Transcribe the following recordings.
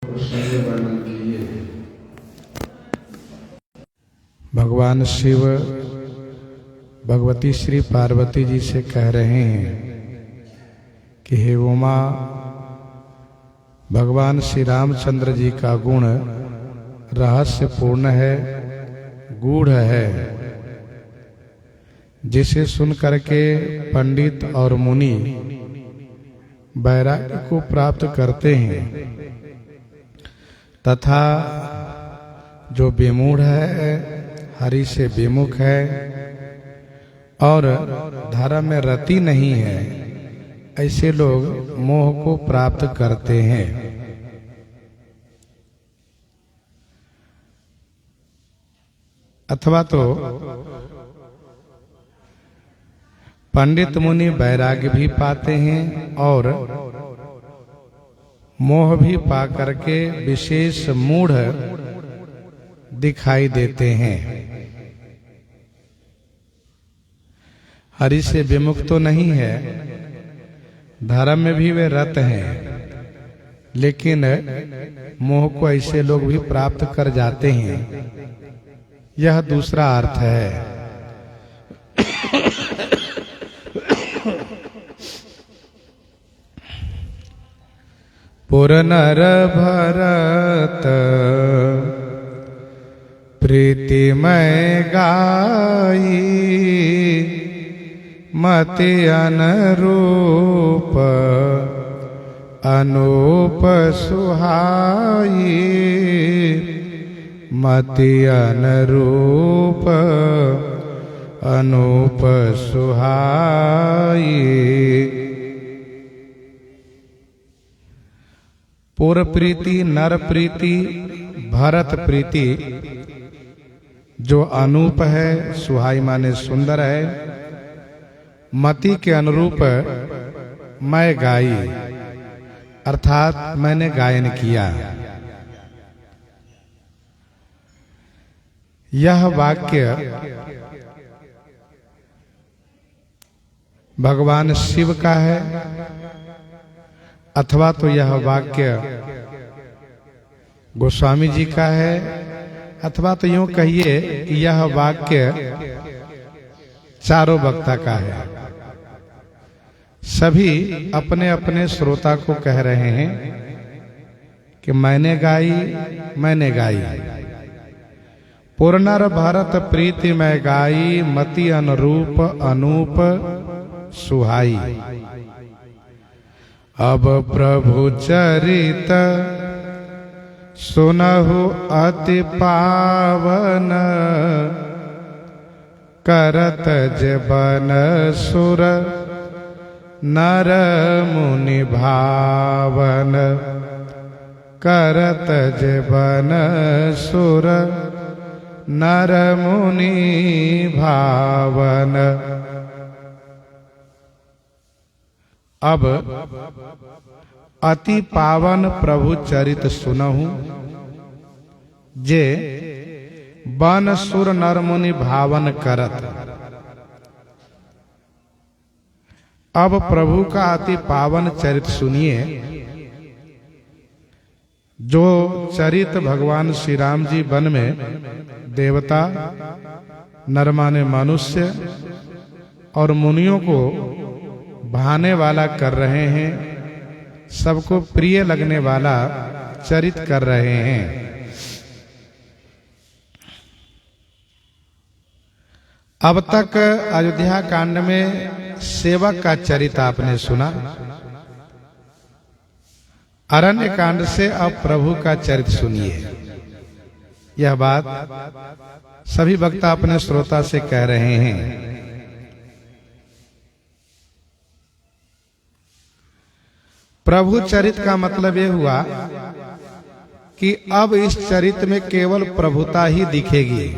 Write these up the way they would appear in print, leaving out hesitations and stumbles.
वर्णन किए। भगवान शिव भगवती श्री पार्वती जी से कह रहे हैं कि हे उमा, भगवान श्री रामचंद्र जी का गुण रहस्यपूर्ण है, गूढ़ है, जिसे सुन करके पंडित और मुनि वैराग्य को प्राप्त करते हैं, तथा जो विमूढ़ है, हरि से विमुख है और धर्म में रति नहीं है, ऐसे लोग मोह को प्राप्त करते हैं। अथवा तो पंडित मुनि वैराग्य भी पाते हैं और मोह भी पा करके विशेष मूढ़ दिखाई देते हैं। हरि से विमुख तो नहीं है, धर्म में भी वे रत हैं, लेकिन मोह को ऐसे लोग भी प्राप्त कर जाते हैं। यह दूसरा अर्थ है। पुर नर भरत प्रीतिमय गाई, मति अनुरूप अनूप सुहाई, मति अनुरूप अनूप सुहाई। पुर प्रीति, नर प्रीति, भरत प्रीति जो अनूप है, सुहाई माने सुंदर है, मति के अनुरूप मैं गाई, अर्थात मैंने गायन किया। यह वाक्य भगवान शिव का है, अथवा तो यह वाक्य गोस्वामी जी का है, अथवा तो यूं कहिए कि यह वाक्य चारों वक्ता का है। सभी अपने अपने श्रोता को कह रहे हैं कि मैंने गाई, मैंने गाई। पुरनर भरत प्रीति में गाई, मति अनुरूप अनूप सुहाई। अब प्रभु चरित सुनहु अति पावन, करत जबन सुर नर मुनि भावन, करत जबन सुर नर मुनि भावन। अब अति पावन प्रभु चरित सुनहु, जे बन सुर नर मुनि भावन करत। अब प्रभु का अति पावन चरित सुनिए, जो चरित भगवान श्री राम जी वन में देवता, नर माने मनुष्य और मुनियों को भाने वाला कर रहे हैं, सबको प्रिय लगने वाला चरित कर रहे हैं। अब तक अयोध्या कांड में सेवक का चरित आपने सुना, अरण्य कांड से अब प्रभु का चरित सुनिए। यह बात सभी वक्ता अपने श्रोता से कह रहे हैं। प्रभु चरित का मतलब यह हुआ कि अब इस चरित में केवल प्रभुता ही दिखेगी।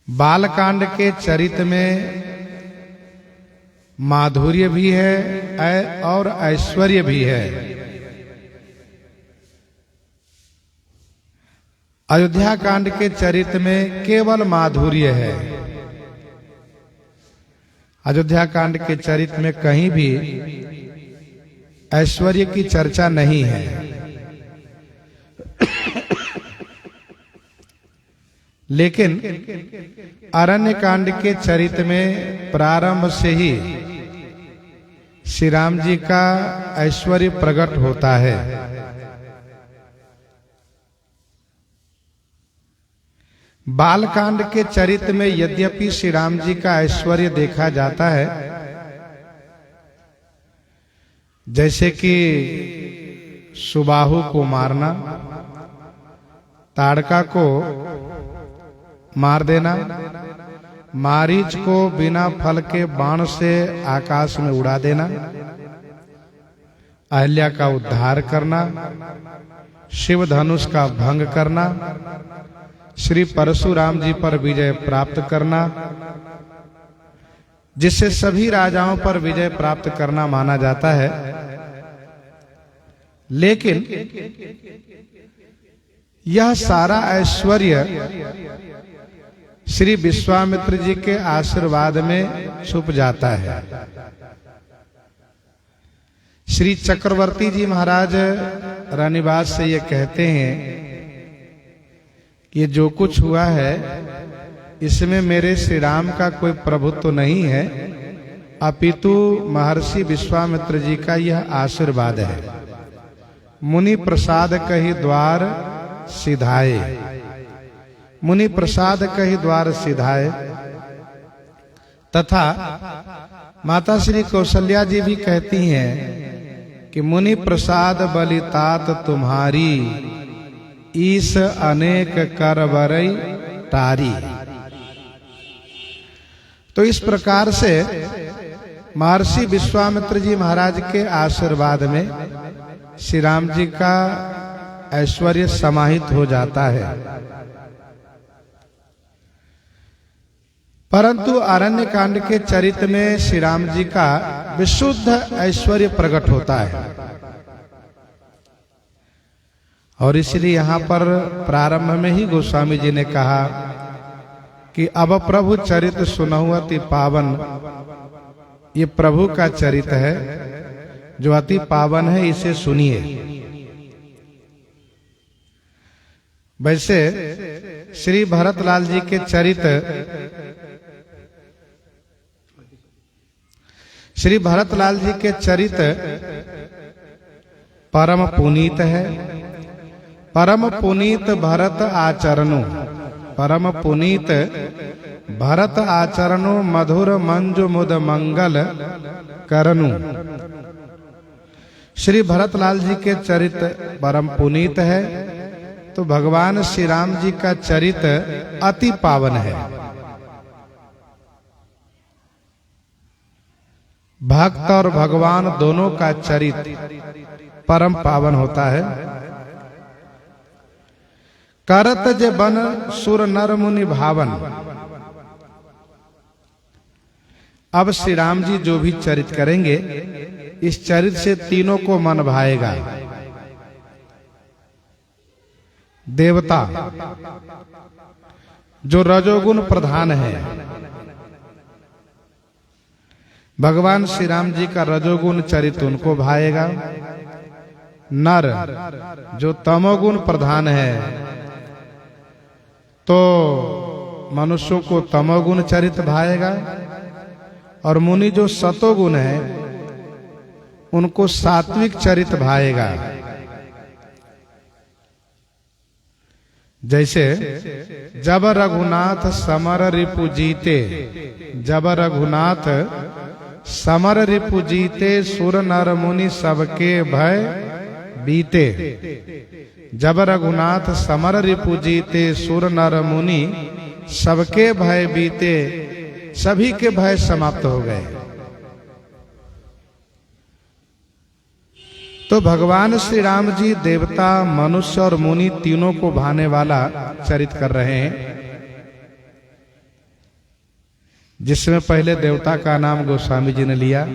बालकांड के चरित में माधुर्य भी है और ऐश्वर्य भी है। अयोध्या कांड के चरित में केवल माधुर्य है। अयोध्या कांड के चरित्र में कहीं भी ऐश्वर्य की चर्चा नहीं है। लेकिन अरण्य कांड के चरित्र में प्रारंभ से ही श्री राम जी का ऐश्वर्य प्रकट होता है। बालकांड के चरित्र में यद्यपि श्री राम जी का ऐश्वर्य देखा जाता है, जैसे कि सुबाहु को मारना, ताड़का को मार देना, मारीच को बिना फल के बाण से आकाश में उड़ा देना, अहल्या का उद्धार करना, शिव धनुष का भंग करना, श्री परशुराम जी पर विजय प्राप्त करना, जिससे सभी राजाओं पर विजय प्राप्त करना माना जाता है। लेकिन यह सारा ऐश्वर्य श्री विश्वामित्र जी के आशीर्वाद में छुप जाता है। श्री चक्रवर्ती जी महाराज रानीवास से ये कहते हैं कि जो कुछ हुआ है इसमें मेरे श्री राम का कोई प्रभुत्व तो नहीं है, अपितु महर्षि विश्वामित्र जी का यह आशीर्वाद है। मुनि प्रसाद कही द्वार सिधाए, मुनि प्रसाद कही द्वार सिधाए। तथा माता श्री कौशल्या जी भी कहती हैं कि मुनि प्रसाद बलितात तुम्हारी, ईस अनेक करवरई तारी। तो इस प्रकार से महर्षि विश्वामित्र जी महाराज के आशीर्वाद में श्री राम जी का ऐश्वर्य समाहित हो जाता है। परंतु अरण्य कांड के चरित्र में श्री राम जी का विशुद्ध ऐश्वर्य प्रकट होता है, और इसलिए यहाँ पर प्रारंभ में ही गोस्वामी जी ने कहा कि अब प्रभु चरित्र सुनहु अति पावन। ये प्रभु का चरित्र है जो अति पावन है, इसे सुनिए। वैसे श्री भरतलाल जी के चरित्र, श्री भरतलाल जी के चरित्र परम पुनीत है। परम पुनीत भरत आचरणु, परम पुनीत भरत आचरणु, मधुर मंजु मुद मंगल करनु। श्री भरतलाल जी के चरित्र परम पुनीत है, तो भगवान श्री राम जी का चरित्र अति पावन है। भक्त और भगवान दोनों का चरित्र परम पावन होता है। करत जे बन सुर नर मुनि भावन। अब श्री राम जी जो भी चरित्र करेंगे, इस चरित्र से तीनों को मन भाएगा। देवता जो रजोगुण प्रधान है, भगवान श्री राम जी का रजोगुण चरित्र उनको भाएगा। नर जो तमोगुण प्रधान है, तो मनुष्यों को तमोगुण चरित्र भाएगा, और मुनि जो सतोगुण है उनको सात्विक चरित्र भाएगा। जैसे जब रघुनाथ समर रिपु जीते, जब रघुनाथ समर रिपु जीते, सुर नर मुनि सबके भय बीते। जब रघुनाथ समर रिपु जीते, सुर नर मुनि सबके भय बीते, सभी के भय समाप्त हो गए। तो भगवान श्री राम जी देवता, मनुष्य और मुनि तीनों को भाने वाला चरित्र कर रहे हैं, जिसमें पहले देवता का नाम गोस्वामी जी ने लिया,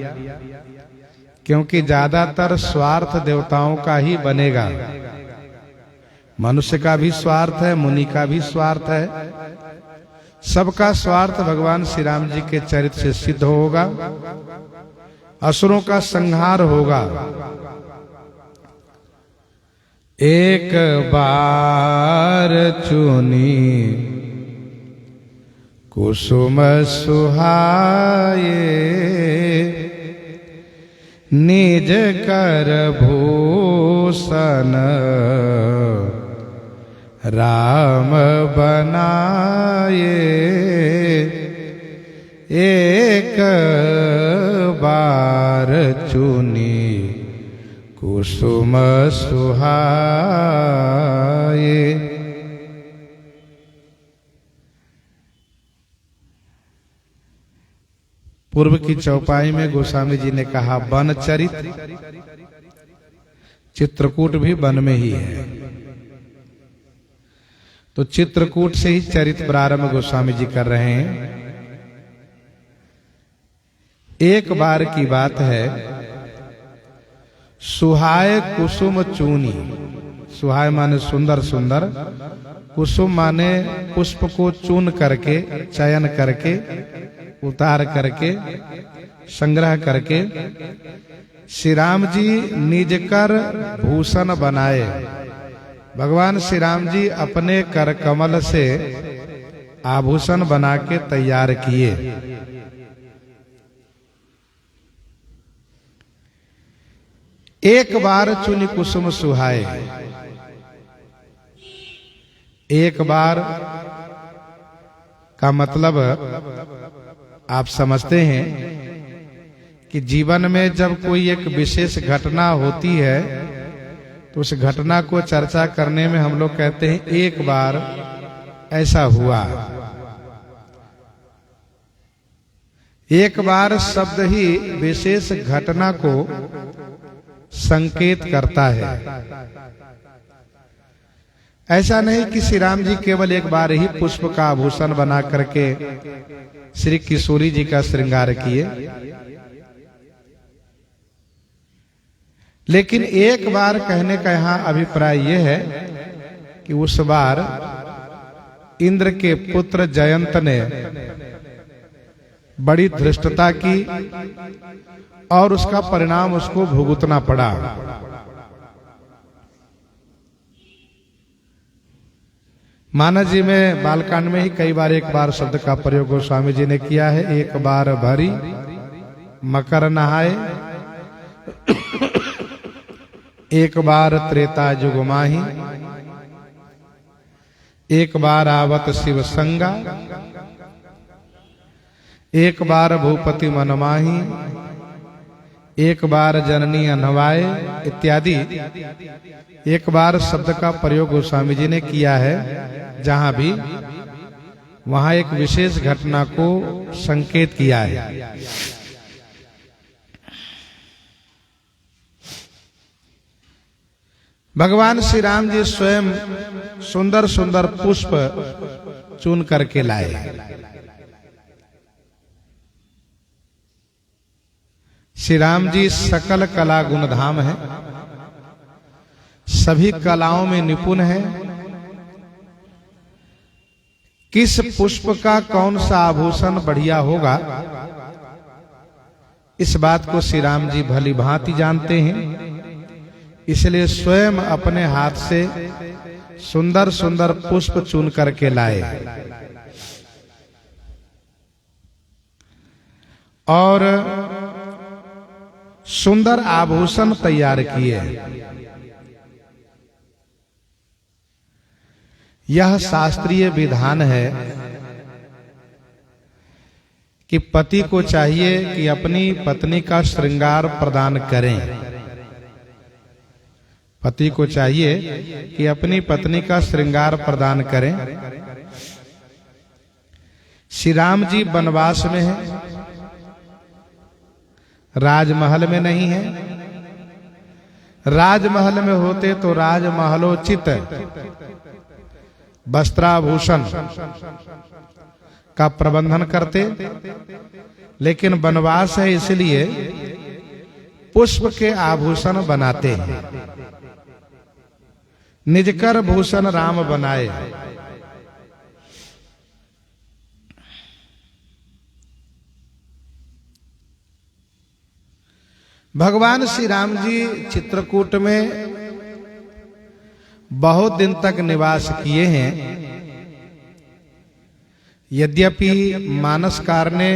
क्योंकि ज्यादातर स्वार्थ देवताओं का ही बनेगा। मनुष्य का भी स्वार्थ है, मुनि का भी स्वार्थ है, सबका स्वार्थ भगवान श्री राम जी के चरित्र से सिद्ध होगा। असुरों का संहार होगा। एक बार चुनी कुसुम सुहाए, निज कर भूषण राम बनाए। एक बार चुनी कुसुम सुहाए। पूर्व की चौपाई में गोस्वामी जी ने कहा वन चरित, चित्रकूट भी वन में ही है, तो चित्रकूट से ही चरित प्रारंभ गोस्वामी जी कर रहे हैं। एक बार की बात है, सुहाए कुसुम चूनी। सुहाए माने सुंदर सुंदर, कुसुम माने पुष्प को चून करके, चयन करके, उतार करके, संग्रह करके श्री राम जी निज कर भूषण बनाए। भगवान श्री राम जी अपने कर कमल से आभूषण बना के तैयार किए। एक बार चुनी कुसुम सुहाए। एक बार का मतलब आप समझते हैं कि जीवन में जब कोई एक विशेष घटना होती है तो उस घटना को चर्चा करने में हम लोग कहते हैं एक बार ऐसा हुआ। एक बार शब्द ही विशेष घटना को संकेत करता है। ऐसा नहीं कि श्री राम जी केवल एक बार ही पुष्प का आभूषण बना करके श्री किशोरी जी का श्रृंगार किए, लेकिन एक बार कहने का यहां अभिप्राय यह है कि उस बार इंद्र के पुत्र जयंत ने बड़ी धृष्टता की और उसका परिणाम उसको भुगतना पड़ा। मानस जी में बालकांड में ही कई बार एक बार शब्द का प्रयोग गोस्वामी जी ने किया है। एक बार भरी मकर नहाए, एक बार त्रेता जुग माही, एक बार आवत शिव संगा, एक बार भूपति मनमाही, एक बार जननी अनवाए इत्यादि एक बार शब्द का प्रयोग गोस्वामी जी ने किया है। जहां भी वहां एक विशेष घटना को संकेत किया है। भगवान श्री राम जी स्वयं सुंदर सुंदर पुष्प चुन करके लाए। श्री राम जी सकल कला गुणधाम है, सभी कलाओं में निपुण है। किस पुष्प का कौन सा आभूषण बढ़िया होगा, इस बात को श्री राम जी भली भांति जानते हैं। इसलिए स्वयं अपने हाथ से सुंदर सुंदर पुष्प चुन करके लाए और सुंदर आभूषण तैयार किए। यह शास्त्रीय विधान है कि पति को चाहिए कि अपनी पत्नी का श्रृंगार प्रदान करें। पति को चाहिए कि अपनी पत्नी का श्रृंगार प्रदान करें। श्री राम जी वनवास में हैं, राजमहल में नहीं है। राजमहल में होते तो राजमहलोचित वस्त्राभूषण का प्रबंधन करते, लेकिन वनवास है इसलिए पुष्प के आभूषण बनाते हैं। निजकर भूषण राम बनाए। भगवान श्री राम जी चित्रकूट में बहुत दिन तक निवास किए हैं। यद्यपि मानसकार ने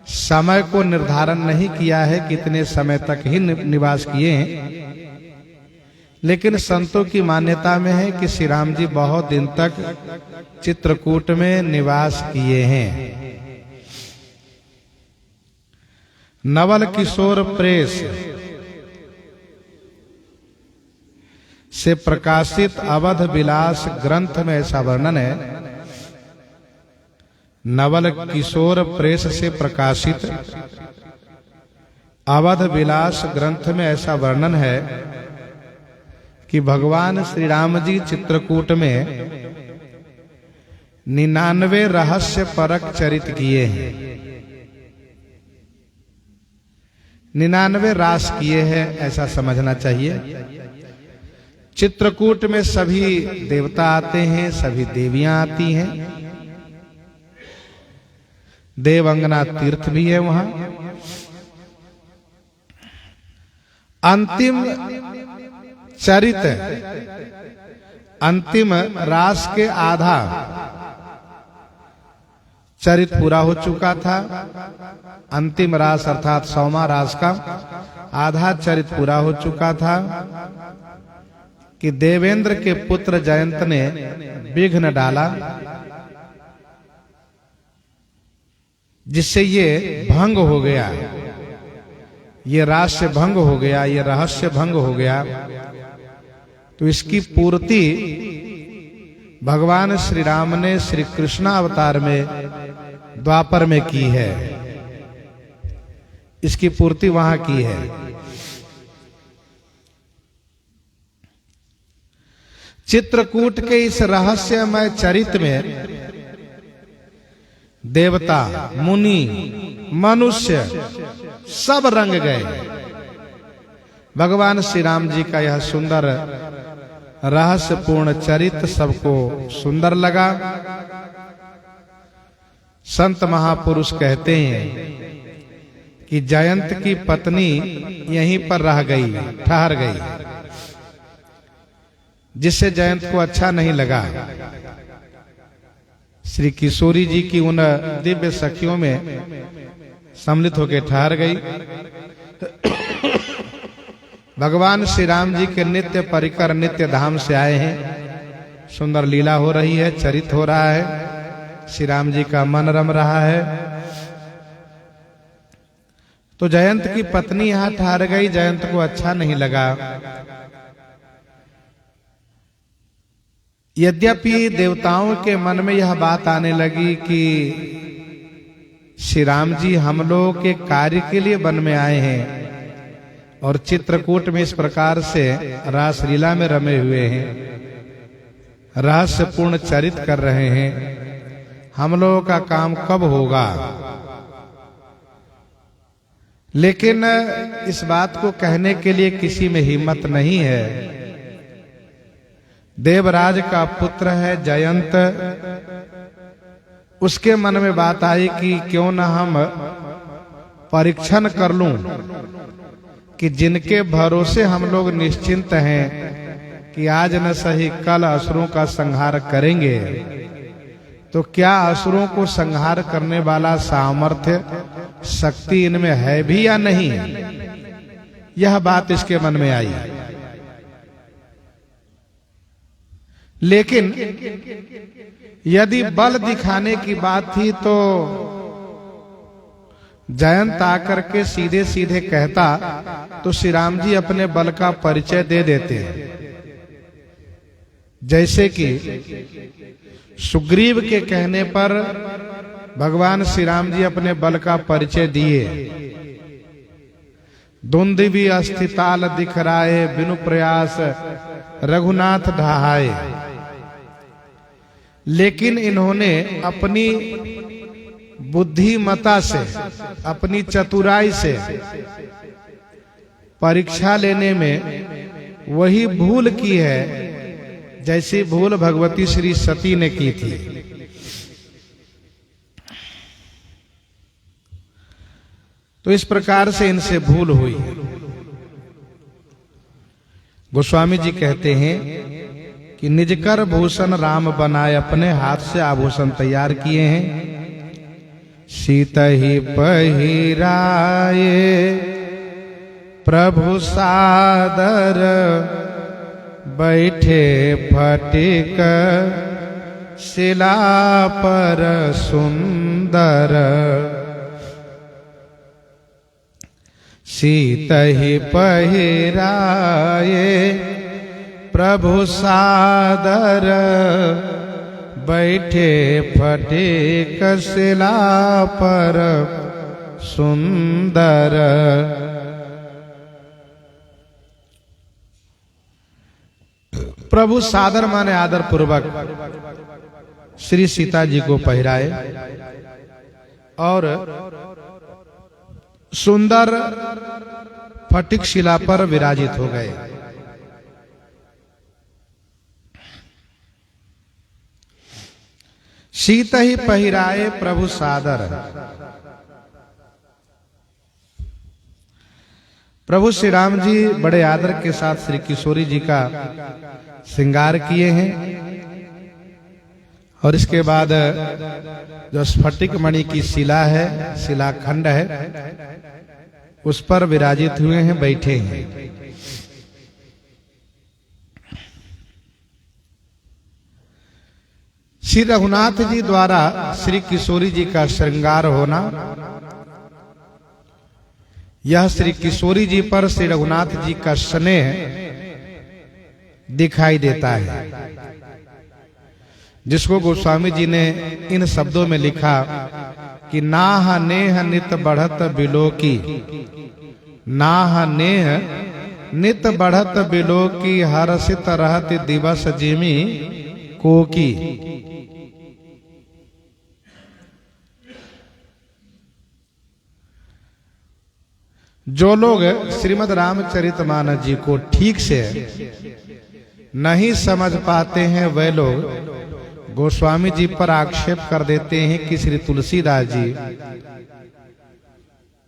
समय को निर्धारण नहीं किया है कितने समय तक ही निवास किए हैं, लेकिन संतों की मान्यता में है कि श्री राम जी बहुत दिन तक चित्रकूट में निवास किए हैं। नवल किशोर प्रेस से प्रकाशित अवध विलास ग्रंथ में ऐसा वर्णन है। नवल किशोर प्रेस से प्रकाशित अवध विलास ग्रंथ में ऐसा वर्णन है कि भगवान श्री राम जी चित्रकूट में 99 रहस्य परक चरित किए हैं। 99 रास किए हैं, ऐसा समझना चाहिए। चित्रकूट में सभी देवता आते हैं, सभी देवियां आती हैं, देवंगना तीर्थ भी है वहां। अंतिम चरित, अंतिम रास के आधा चरित पूरा हो चुका था। अंतिम रास अर्थात 100वां रास का आधा चरित पूरा हो चुका था कि देवेंद्र के पुत्र जयंत ने विघ्न डाला, जिससे ये भंग हो गया, ये रहस्य भंग हो गया, ये रहस्य भंग हो गया। तो इसकी पूर्ति भगवान श्री राम ने श्री कृष्ण अवतार में द्वापर में की है। इसकी पूर्ति वहां की है। चित्रकूट के इस रहस्यमय चरित्र में देवता, मुनि, मनुष्य सब रंग गए। भगवान श्री राम जी का यह सुंदर रहस्यपूर्ण चरित्र सबको सुंदर लगा। संत महापुरुष कहते हैं कि जयंत की पत्नी यहीं पर रह गई, ठहर गई, जिससे जयंत को अच्छा नहीं लगा। श्री किशोरी जी की उन दिव्य सखियों में सम्मिलित होकर ठहर गई। भगवान श्री राम जी के नित्य परिकर नित्य धाम से आए हैं। सुंदर लीला हो रही है, चरित हो रहा है, श्री राम जी का मन रम रहा है। तो जयंत की पत्नी यहां ठहर गई, जयंत को अच्छा नहीं लगा। यद्यपि देवताओं के मन में यह बात आने लगी कि श्री राम जी हम लोगों के कार्य के लिए वन में आए हैं और चित्रकूट में इस प्रकार से रासलीला में रमे हुए हैं, रहस्यपूर्ण चरित कर रहे हैं, हम लोगों का काम कब होगा। लेकिन इस बात को कहने के लिए किसी में हिम्मत नहीं है। देवराज का पुत्र है जयंत, उसके मन में बात आई कि क्यों न हम परीक्षण कर लूं कि जिनके भरोसे हम लोग निश्चिंत हैं कि आज न सही कल असुरों का संहार करेंगे, तो क्या असुरों को संहार करने वाला सामर्थ्य शक्ति इनमें है भी या नहीं। यह बात इसके मन में आई। लेकिन यदि बल दिखाने की बात थी तो जयंत आकर के सीधे सीधे कहता तो श्री राम जी अपने बल का परिचय दे देते। जैसे कि सुग्रीव के कहने पर भगवान श्री राम जी अपने बल का परिचय दिए। धुंधि अस्थिताल दिखराए, बिनु प्रयास रघुनाथ ढहाए। लेकिन इन्होंने अपनी बुद्धिमता से, अपनी चतुराई से परीक्षा लेने में वही भूल की है जैसी भूल भगवती श्री सती ने की थी। तो इस प्रकार से इनसे भूल हुई। गोस्वामी जी कहते हैं कि निजकर भूषण राम बनाए, अपने हाथ से आभूषण तैयार किए हैं। सीता ही पहिराए प्रभु सादर, बैठे फटिक शिला पर सुंदर। सीता ही पहिराए प्रभु सादर, बैठे फटिक शिला पर सुंदर। प्रभु सादर माने आदर पूर्वक श्री सीता जी को पहिराए और सुंदर फटिक शिला पर विराजित हो गए। सीता ही पहिराए प्रभु सादर। प्रभु श्री राम जी बड़े आदर के साथ श्री किशोरी जी का श्रृंगार किए हैं और इसके बाद जो स्फटिक मणि की शिला है, शिलाखंड है, उस पर विराजित हुए हैं, बैठे हैं। श्री रघुनाथ जी द्वारा श्री किशोरी जी का श्रृंगार होना, यह श्री किशोरी जी पर श्री रघुनाथ जी का स्नेह दिखाई देता है, जिसको गोस्वामी जी ने इन शब्दों में लिखा कि नाह नेह नित बढ़त बिलो की, नाह नेह नित बढ़त बिलो की, हर्षित रहत दिवस जिमी को की। जो लोग श्रीमद् रामचरितमानस जी को ठीक से नहीं समझ पाते हैं, वे लोग गोस्वामी जी पर आक्षेप कर देते हैं कि श्री तुलसीदास जी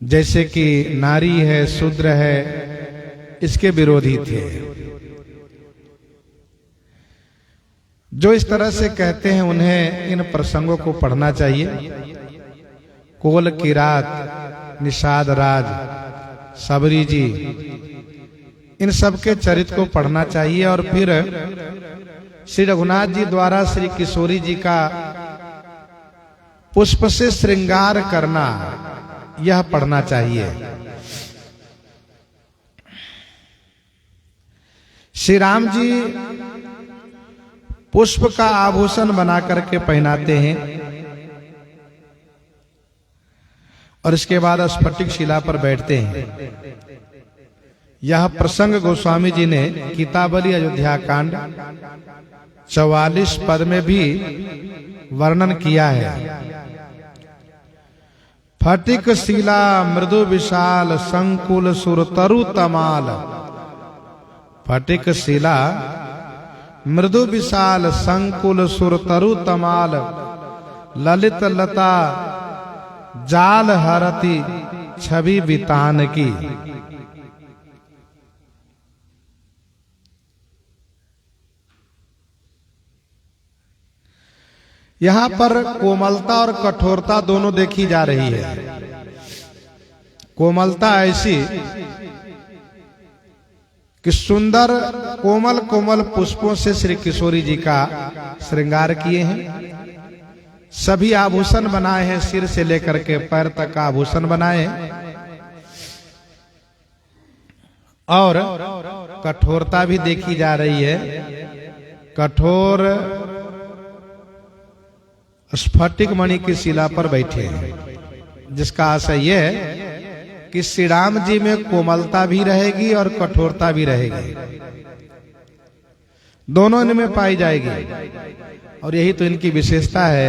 जैसे कि नारी है, शूद्र है, इसके विरोधी थे। जो इस तरह से कहते हैं उन्हें इन प्रसंगों को पढ़ना चाहिए। कोल किरात, निषाद राज, सबरी जी, इन सब के चरित्र को पढ़ना चाहिए और फिर श्री रघुनाथ जी द्वारा श्री किशोरी जी का पुष्प से श्रृंगार करना, यह पढ़ना चाहिए। श्री राम जी पुष्प का आभूषण बना करके पहनाते हैं और इसके बाद स्फटिक शिला पर बैठते हैं। यह प्रसंग गोस्वामी जी ने गीतावली अयोध्या कांड 44 पद में भी वर्णन किया है। फटिक शिला मृदु विशाल संकुल सुर तरु तमाल, फटिक शिला मृदु विशाल संकुल सुर तरु तमाल, ललित लता जाल हरती छवि वितान की। यहां पर कोमलता और कठोरता दोनों देखी जा रही है। कोमलता ऐसी कि सुंदर कोमल कोमल पुष्पों से श्री किशोरी जी का श्रृंगार किए हैं। सभी आभूषण बनाए हैं, सिर से लेकर के पैर तक आभूषण बनाए हैं। और कठोरता भी देखी जा रही है। कठोर स्फटिक मणि की शिला पर बैठे हैं, जिसका आशय यह है कि श्री राम जी में कोमलता भी रहेगी और कठोरता भी रहेगी, दोनों इनमें पाई जाएगी। और यही तो इनकी विशेषता है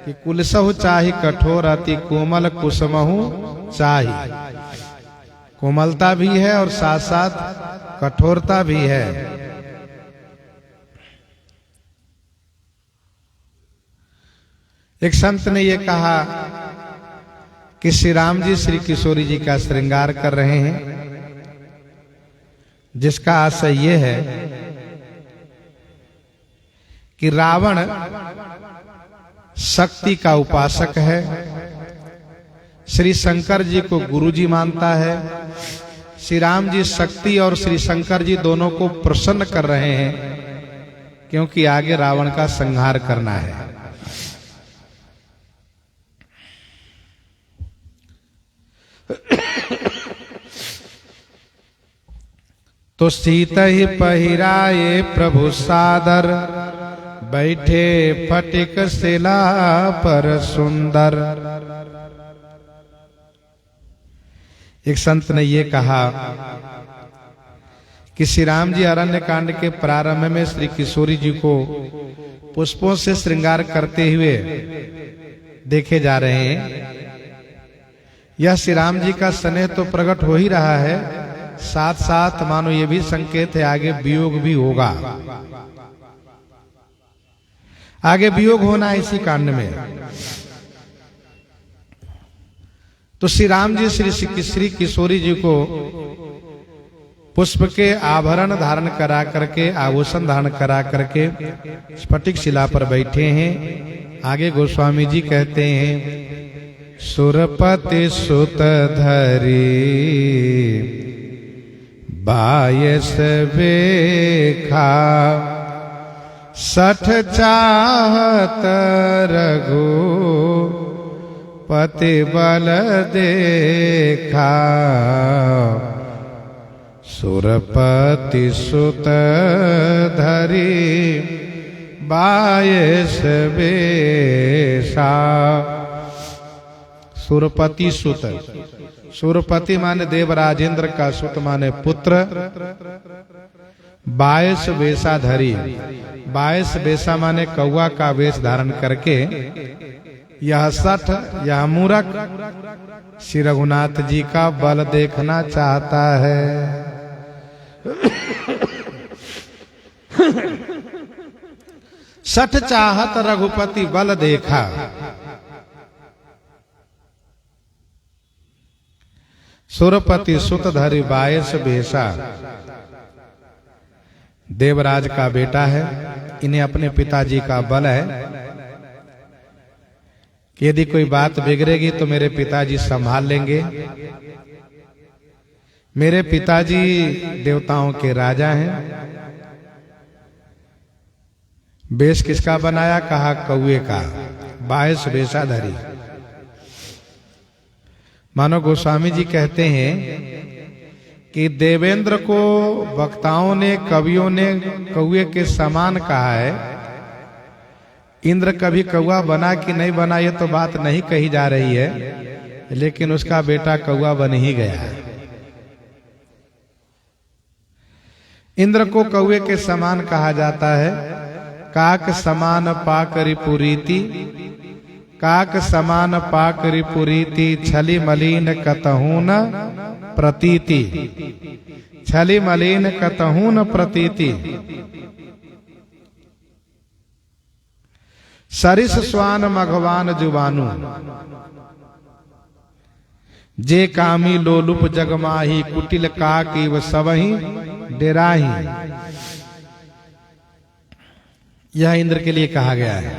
कि कुलसहु चाहि कठोर अति कोमल कुसमहु चाहि। कोमलता भी है और साथ साथ कठोरता भी है। एक संत ने ये कहा कि श्री राम जी श्री किशोरी जी का श्रृंगार कर रहे हैं, जिसका आशय ये है कि रावण शक्ति का उपासक है, श्री शंकर जी को गुरु जी मानता है। श्री राम जी शक्ति और श्री शंकर जी दोनों को प्रसन्न कर रहे हैं, क्योंकि आगे रावण का संहार करना है। तो सीता ही पहिराए प्रभु सादर, बैठे फटिक शिला पर सुंदर। एक संत ने ये कहा कि श्री राम जी अरण्य कांड के प्रारंभ में श्री किशोरी जी को पुष्पों से श्रृंगार करते हुए देखे जा रहे हैं। यह श्री राम जी का स्नेह तो प्रकट हो ही रहा है, साथ साथ मानो ये भी संकेत है आगे वियोग भी होगा, आगे वियोग होना है इसी कांड में। तो श्री राम जी श्री किशोरी जी को पुष्प के आभरण धारण करा करके, आभूषण धारण करा करके स्फटिक शिला पर बैठे हैं। आगे गोस्वामी जी कहते हैं, सुरपति सुत धरी बायस बेखा, 60 चाहत रघु पति बल देखा। सुरपति सुत धरी बायस बेशा। सुरपति सुत, सुरपति माने देवराजेंद्र का, सुत माने पुत्र। बायस वेशा धरी, बायस वेशा माने कौआ का वेश धारण करके यह 60 यह मूरख श्री रघुनाथ जी का बल देखना चाहता है। 60 चाहत रघुपति बल देखा। सुरपति सुत धरि बायस भेषा, देवराज का बेटा है, इन्हें अपने पिताजी का बल है कि यदि कोई बात बिगड़ेगी तो मेरे पिताजी संभाल लेंगे। मेरे पिताजी देवताओं के राजा हैं। वेश किसका बनाया? कहा कौए का, बायस वेशाधरी। मानो गोस्वामी जी कहते हैं कि देवेंद्र को वक्ताओं ने, कवियों ने कौए के समान कहा है। इंद्र कभी कौआ बना कि नहीं बना ये तो बात नहीं कही जा रही है, लेकिन उसका बेटा कौआ बन ही गया है। इंद्र को कौए के समान कहा जाता है। काक समान पाक रिपुरीति, काक समान पाक रिपुरीति, छली मलिन कतहून प्रतीति, छली मलिन कतहून प्रतीति। सरिस स्वान मघवान जुबानु, जे कामी लोलुप जगमाही, कुटिल काकी व सबही डेराही। यह इंद्र के लिए कहा गया है,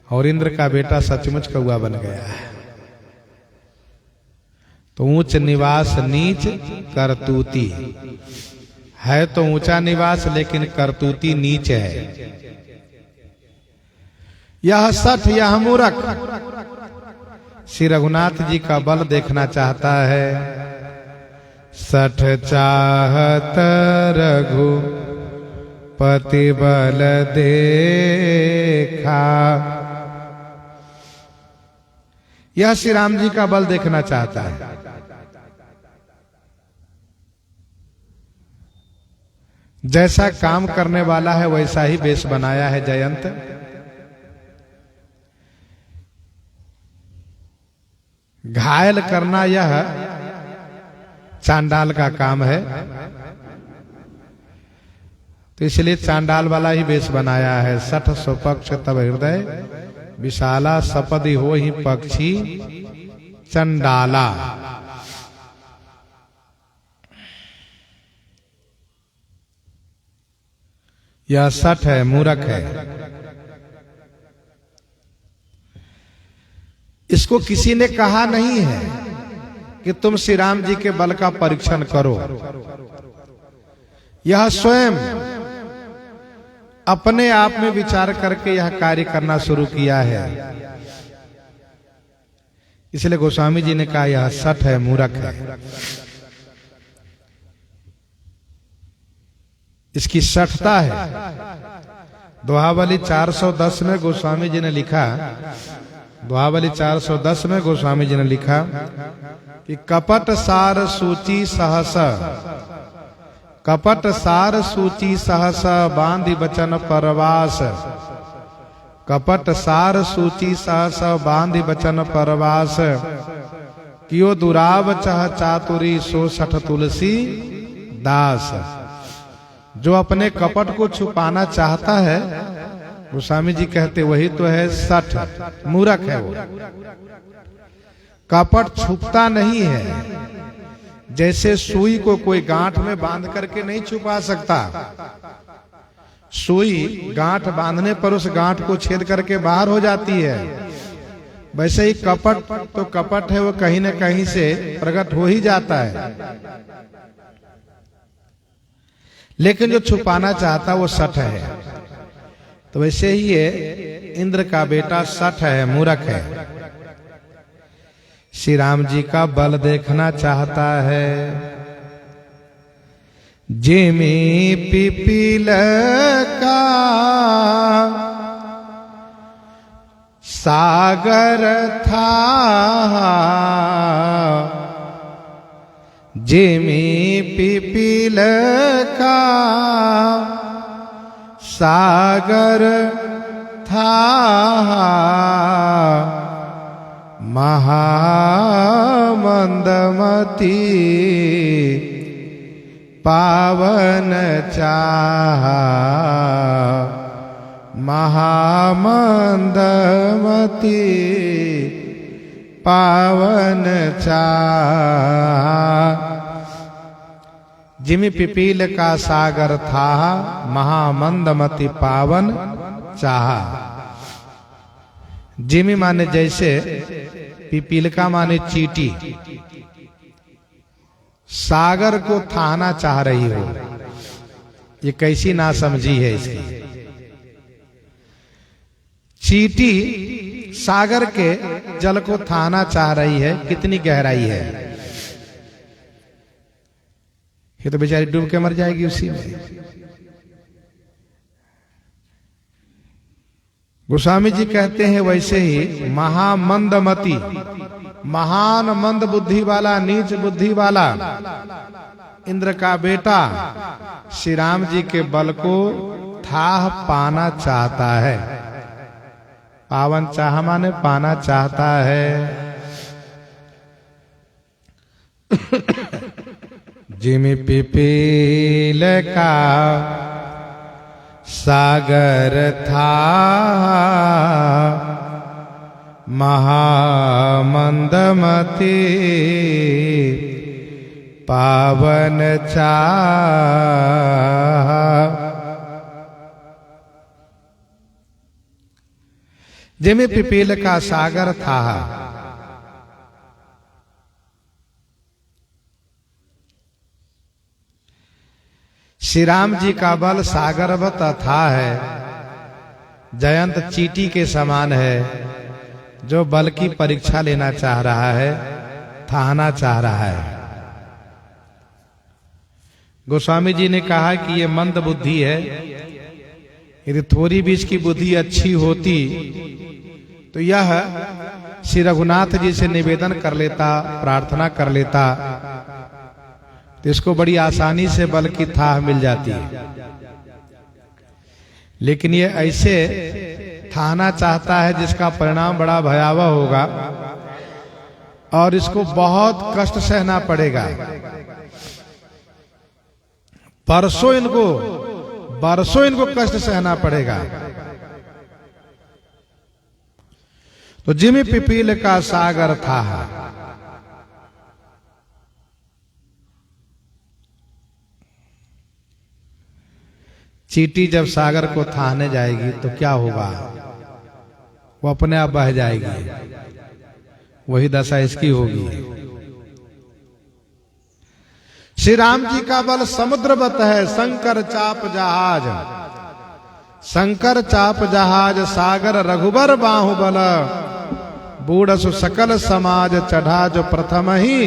और इंद्र का बेटा सचमुच कौआ बन गया है। तो ऊंच निवास नीच करतूती है, तो ऊंचा निवास लेकिन करतूती नीच है। यह 60 यह मूरख श्री रघुनाथ जी का बल देखना चाहता है। 60 चाहत रघु पति बल देखा। यह श्री राम जी का बल देखना चाहता है। जैसा काम करने वाला है वैसा ही वेश बनाया है जयंत। घायल करना यह चांडाल का काम है, तो इसलिए चांडाल वाला ही वेश बनाया है। 60 स्वपक्ष तब हृदय विशाला, सपदि हो ही पक्षी चंडाला। यह सठ है, मूर्ख है। इसको किसी ने कहा नहीं है कि तुम श्री राम जी के बल का परीक्षण करो। यह स्वयं अपने आप में विचार करके यह कार्य करना शुरू किया है। इसलिए गोस्वामी जी ने कहा यह सठ है, मूर्ख है। इसकी सठता है। दोहावली 410 में गोस्वामी जी ने लिखा, दोहावली 410 में गोस्वामी जी ने लिखा कि कपट सार सूची सहस, कपट सार सूची सहस बांधि बचन परवास, कपट सार सूची सहस बांधि बचन परवास, कियो दुराव चह चातुरी सो सठ तुलसी दास। जो अपने कपट को छुपाना चाहता है, गोस्वामी जी कहते वही तो है सठ, मूर्ख है वो। कपट छुपता नहीं है। जैसे सुई को कोई गांठ में बांध करके नहीं छुपा सकता, सुई गांठ बांधने पर उस गांठ को छेद करके बाहर हो जाती है। वैसे ही कपट तो कपट है, वो कहीं न कहीं से प्रकट हो ही जाता है। लेकिन जो छुपाना चाहता वो सठ है। तो वैसे ही ये इंद्र का बेटा सठ है, मूर्ख है। श्री राम जी का बल देखना चाहता है। जिमि पिपील का सागर था, जिमि पिपील का सागर था, महामंदमती पावन चाहा, महामंदमती पावन चाहा। जिमि पिपील का सागर था, महामंदमती पावन चाहा। जिमि माने जैसे, पिपीलिका माने चींटी। सागर को थाना चाह रही हो, ये कैसी नासमझी है इसकी। चींटी सागर के जल को थाना चाह रही है, कितनी गहराई है। ये तो बेचारी डूब के मर जाएगी उसी में। गोस्वामी जी कहते हैं वैसे ही महामंदमती, महान मंद बुद्धि वाला, नीच बुद्धि वाला इंद्र का बेटा श्री राम जी के बल को थाह पाना चाहता है। पावन चाह माने पाना चाहता है। जिमि पिपील का सागर था, महामंदमती पावन चाह। जिमि पिपील का सागर था, श्री राम जी का बल सागरवत अथाह है, जयंत चींटी के समान है, जो बल की परीक्षा लेना चाह रहा है, थाना चाह रहा है। गोस्वामी जी ने कहा कि ये मंद बुद्धि है। यदि थोड़ी भी इसकी बुद्धि अच्छी होती तो यह श्री रघुनाथ जी से निवेदन कर लेता, प्रार्थना कर लेता, तो इसको बड़ी आसानी से बल की थाह मिल जाती है। लेकिन ये ऐसे थाना चाहता है जिसका परिणाम बड़ा भयावह होगा और इसको बहुत कष्ट सहना पड़ेगा। बरसों इनको कष्ट सहना पड़ेगा। तो जिमि पिपील का सागर था, चींटी जब सागर को थाहने जाएगी तो क्या होगा, वो अपने आप बह जाएगी। वही दशा इसकी होगी। श्री राम जी का बल समुद्रवत है, शंकर चाप जहाज। शंकर चाप जहाज सागर रघुबर बाहुबल। बूढ़सु सकल समाज चढ़ा जो प्रथम ही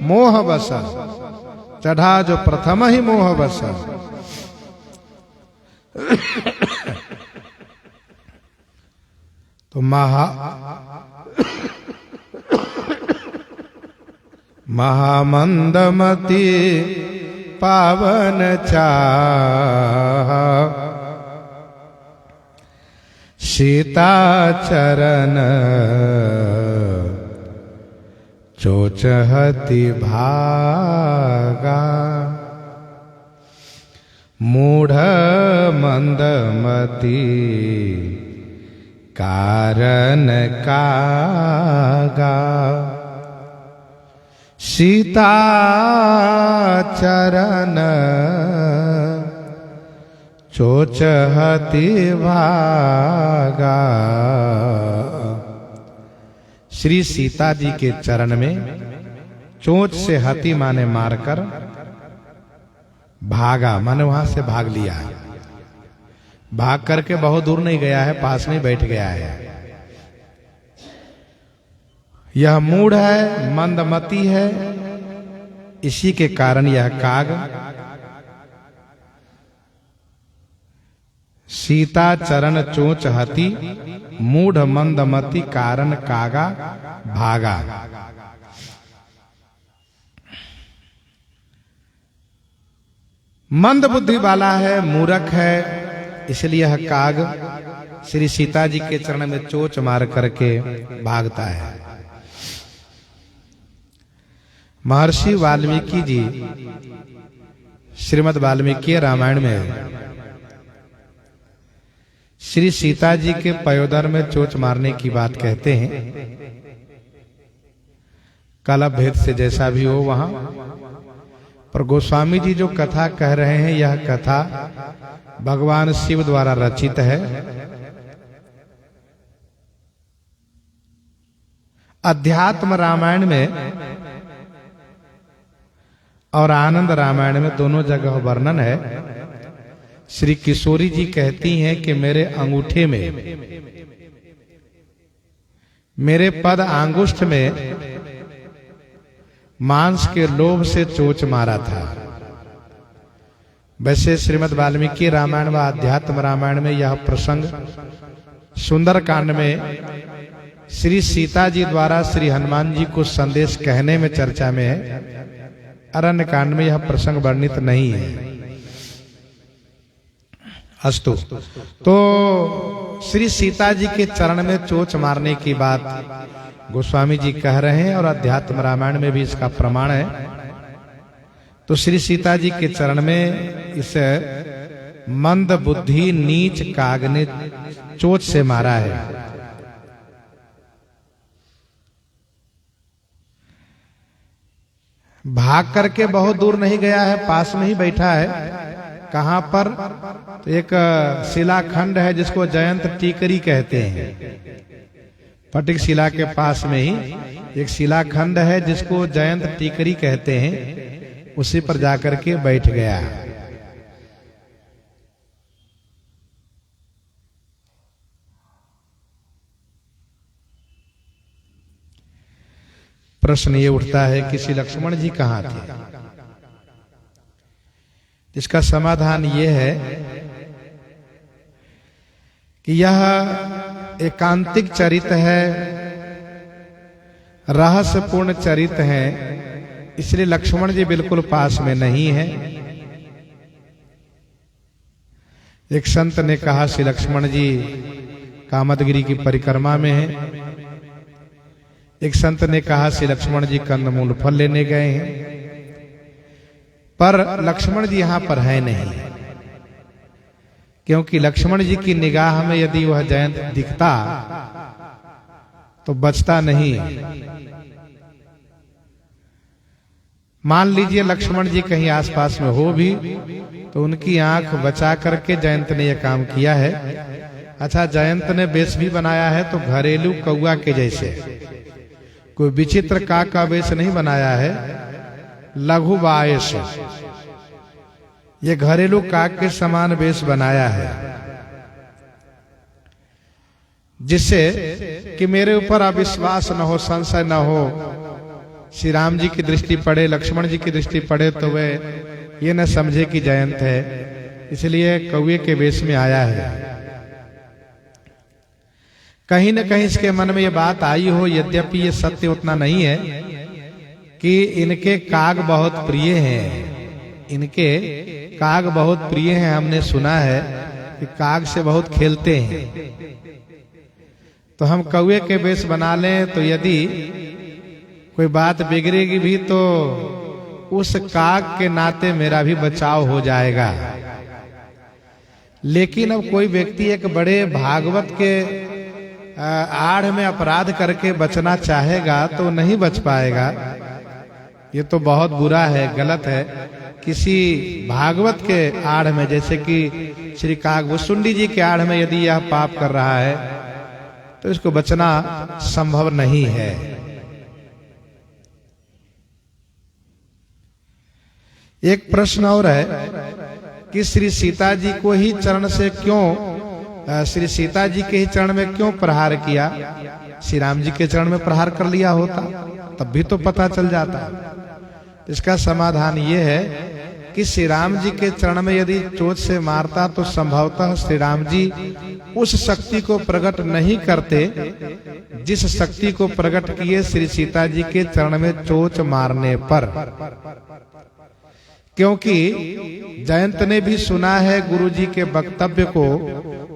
मोह बस। चढ़ा जो प्रथम ही मोह बस। तो महामंदमती पावन चाह। सीता चरण चोचहति भागा। मूढ़ मंदमती कारण कागा। सीता चरण चोचहति भागा। श्री सीता जी के चरण में चोंच से हति माने मारकर भागा, माने वहां से भाग लिया। भाग करके बहुत दूर नहीं गया है, पास में बैठ गया है। यह मूढ़ है, मंदमती है, इसी के कारण यह काग सीता चरण चोंच हति, मूढ़ मंदमती कारण कागा भागा। मंद बुद्धि वाला है, मूर्ख है, इसलिए यह काग श्री सीता जी के चरण में चोंच मार करके भागता है। महर्षि वाल्मीकि जी श्रीमद् वाल्मीकि रामायण में श्री सीता जी के पयोदर में चोंच मारने की बात कहते हैं। कलप भेद से जैसा भी हो वहां पर गोस्वामी जी जो कथा कह रहे हैं, यह कथा भगवान शिव द्वारा रचित है। अध्यात्म रामायण में और आनंद रामायण में दोनों जगह वर्णन है। श्री किशोरी जी कहती हैं कि मेरे अंगूठे में, मेरे पद आंगुष्ठ में मांस के लोभ से चोंच मारा था। वैसे श्रीमद् वाल्मीकि रामायण व अध्यात्म रामायण में यह प्रसंग सुंदर कांड में श्री सीता जी द्वारा श्री हनुमान जी को संदेश कहने में चर्चा में है। अरण्य कांड में यह प्रसंग वर्णित नहीं है। अस्तु, तो श्री सीता जी के चरण में चोंच मारने की बात गोस्वामी जी कह रहे हैं और अध्यात्म रामायण में भी इसका प्रमाण है। तो श्री सीता जी के चरण में इस मंद बुद्धि नीच काग ने चोंच से मारा है। भाग करके बहुत दूर नहीं गया है, पास में ही बैठा है। कहां पर? तो एक शिलाखंड है जिसको जयंत टीकरी कहते हैं। फटिक शिला के पास में ही एक शिलाखंड है जिसको जयंत टीकरी कहते हैं। उसी पर जाकर के बैठ गया। प्रश्न ये उठता है कि श्री लक्ष्मण जी कहां थे? इसका समाधान ये है कि यह एकांतिक चरित्र है, रहस्यपूर्ण चरित्र है, इसलिए लक्ष्मण जी बिल्कुल पास में नहीं है। एक संत ने कहा श्री लक्ष्मण जी कामदगिरी की परिक्रमा में है। एक संत ने कहा श्री लक्ष्मण जी कंदमूल फल लेने गए हैं, पर लक्ष्मण जी यहां पर है नहीं, क्योंकि लक्ष्मण जी की निगाह में यदि वह जयंत दिखता तो बचता नहीं। मान लीजिए लक्ष्मण जी कहीं आसपास में हो भी तो उनकी आंख बचा करके जयंत ने यह काम किया है। अच्छा, जयंत ने वेश भी बनाया है तो घरेलू कौआ के जैसे, कोई विचित्र काग का वेश नहीं बनाया है, लघु बाएश, ये घरेलू काग के समान वेश बनाया है, जिससे कि मेरे ऊपर अविश्वास न हो, संशय न हो। श्री राम जी की दृष्टि पड़े, लक्ष्मण जी की दृष्टि पड़े तो वे ये न समझे कि जयंत है, इसलिए कौए के वेश में आया है। कहीं न कहीं इसके मन में ये बात आई हो, यद्यपि ये सत्य उतना नहीं है, कि इनके काग बहुत प्रिय हैं, इनके काग बहुत प्रिय हैं। हमने सुना है कि काग से बहुत खेलते हैं, तो हम कौए के वेश बना लें तो यदि कोई बात बिगड़ेगी भी तो उस काग के नाते मेरा भी बचाव हो जाएगा। लेकिन अब कोई व्यक्ति एक बड़े भागवत के आड़ में अपराध करके बचना चाहेगा तो नहीं बच पाएगा। ये तो बहुत बुरा है, गलत है। किसी भागवत के आड़ में, जैसे कि श्री कागभूषुंडी जी के आड़ में यदि यह पाप कर रहा है तो इसको बचना संभव नहीं है। एक प्रश्न और है कि श्री सीता जी को ही चरण से क्यों, श्री सीता जी के ही चरण में क्यों प्रहार किया? श्री राम जी के चरण में प्रहार कर लिया होता तब भी तो पता चल जाता। इसका समाधान ये है कि श्री राम जी के चरण में यदि चोट से मारता तो संभवतः श्री राम जी उस शक्ति को प्रकट नहीं करते जिस शक्ति को प्रकट किए श्री सीता जी के चरण में चोट मारने पर। क्योंकि जयंत ने भी सुना है गुरु जी के वक्तव्य को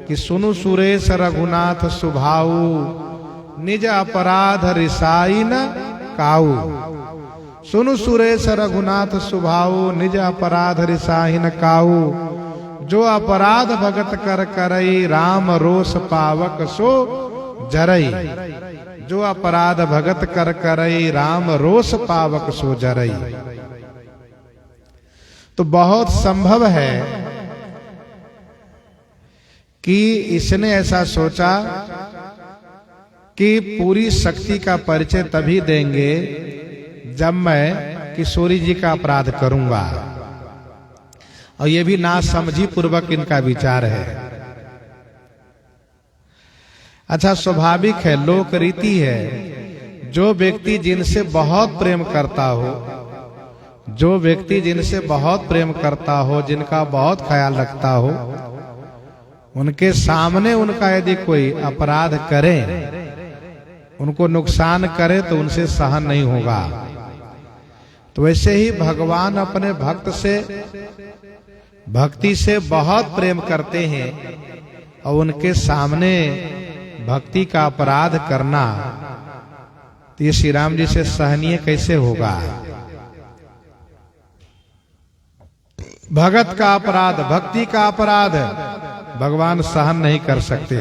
कि सुनु सुरेश रघुनाथ सुभाऊ, निज अपराध रिसाई न काऊ। सुनु सुरेश रघुनाथ सुभाऊ, निज अपराध रिसाई न काऊ। जो अपराध भगत कर करई, राम रोष पावक सो जरई। जो अपराध भगत कर करई, राम रोष पावक सो जरई। तो बहुत संभव है कि इसने ऐसा सोचा कि पूरी शक्ति का परिचय तभी देंगे जब मैं किशोरी जी का अपराध करूंगा। और ये भी नासमझी पूर्वक इनका विचार है। अच्छा, स्वाभाविक है, लोक रीति है, जो व्यक्ति जिनसे बहुत प्रेम करता हो, जो व्यक्ति जिनसे बहुत प्रेम करता हो, जिनका बहुत ख्याल रखता हो, उनके सामने उनका यदि कोई अपराध करे, उनको नुकसान करे तो उनसे सहन नहीं होगा। तो वैसे ही भगवान अपने भक्त से, भक्ति से बहुत प्रेम करते हैं और उनके सामने भक्ति का अपराध करना तो ये श्री राम जी से सहनीय कैसे होगा? भगत का अपराध, भक्ति का अपराध भगवान सहन नहीं कर सकते।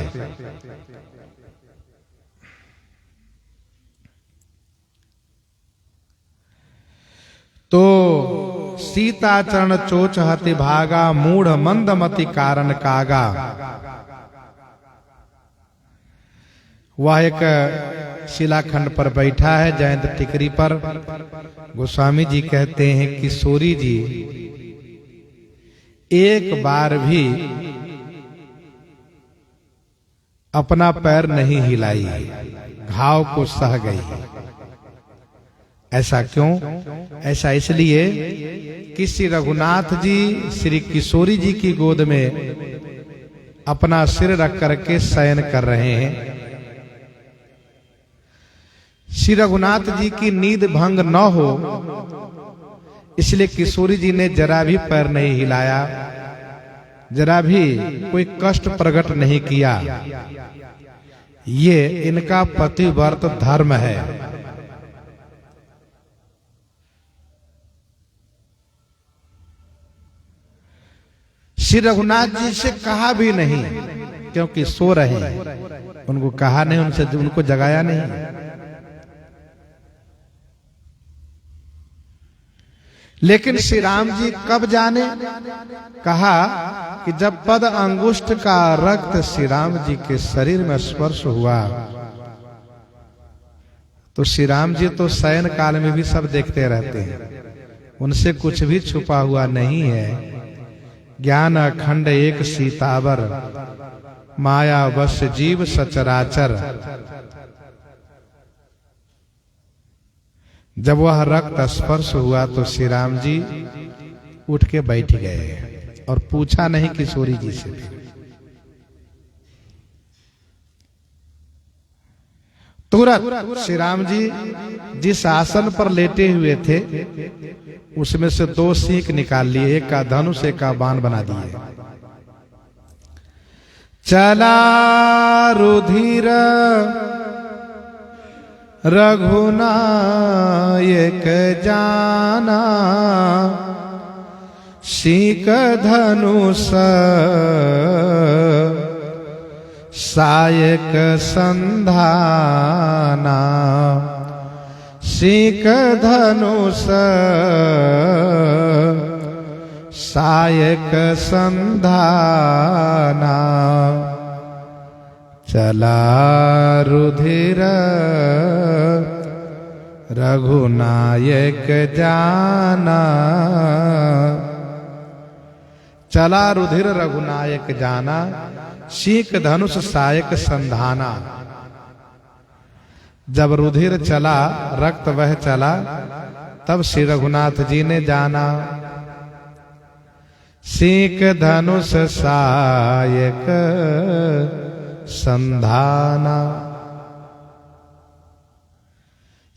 तो सीता चरण चोच हति भागा, मूढ़ मंदमति कारण कागा। वह एक शिलाखंड पर बैठा है, जयंत टिकरी पर। गोस्वामी जी कहते हैं कि किशोरी जी एक बार भी अपना पैर नहीं हिलाई, घाव को सह गई। ऐसा क्यों? ऐसा इसलिए कि श्री रघुनाथ जी श्री किशोरी जी की गोद में अपना सिर रख करके शयन कर रहे हैं। श्री रघुनाथ जी की नींद भंग न हो इसलिए किशोरी जी ने जरा भी पैर नहीं हिलाया, जरा भी कोई कष्ट प्रकट नहीं किया। ये इनका पतिव्रत धर्म है। श्री रघुनाथ जी से कहा भी नहीं, क्योंकि सो रहे हैं, उनको कहा नहीं, उनसे उनको जगाया नहीं। लेकिन श्री राम जी कब जाने? कहा कि जब पद अंगुष्ठ का रक्त श्री राम जी के शरीर में स्पर्श हुआ तो श्री राम जी तो शयन काल में भी सब देखते रहते हैं, उनसे कुछ भी छुपा हुआ नहीं है। ज्ञान अखंड एक सीतावर, माया वश जीव सचराचर। जब वह रक्त स्पर्श हुआ तो श्री राम जी उठ के बैठ गए और पूछा नहीं किशोरी जी से। तुरंत श्री राम जी जिस आसन पर लेटे हुए थे उसमें से 2 सींग निकाल लिए, एक का धनुष एक का बाण बना दिए। चला रुधिर रघुनायक जाना, सीक धनुष सायक संधाना। सीक धनुष सायक संधाना। चला रुधिर रघुनायक जाना। चला रुधिर रघुनायक जाना, सीक धनुष सायक संधाना। जब रुधिर चला, रक्त वह चला, तब श्री रघुनाथ जी ने जाना। सीक धनुष सायक संधाना।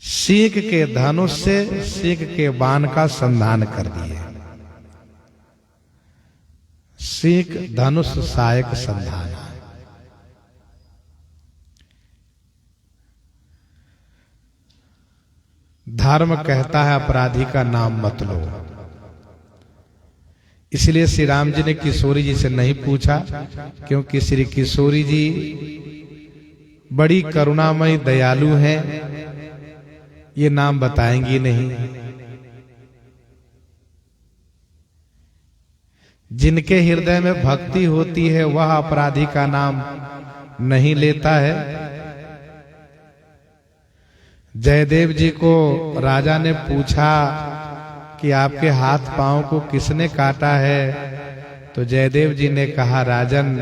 सीक के धनुष से सीक के बाण का संधान कर दिए। सीक धनुष सायक संधाना। धर्म कहता है अपराधी का नाम मत लो। इसलिए श्री राम जी ने किशोरी जी से नहीं पूछा, क्योंकि श्री किशोरी जी बड़ी करुणामयी दयालु हैं, ये नाम बताएंगी नहीं। जिनके हृदय में भक्ति होती है वह अपराधी का नाम नहीं लेता है। जयदेव जी को राजा ने पूछा कि आपके हाथ पांव को किसने काटा है, तो जयदेव जी ने कहा, राजन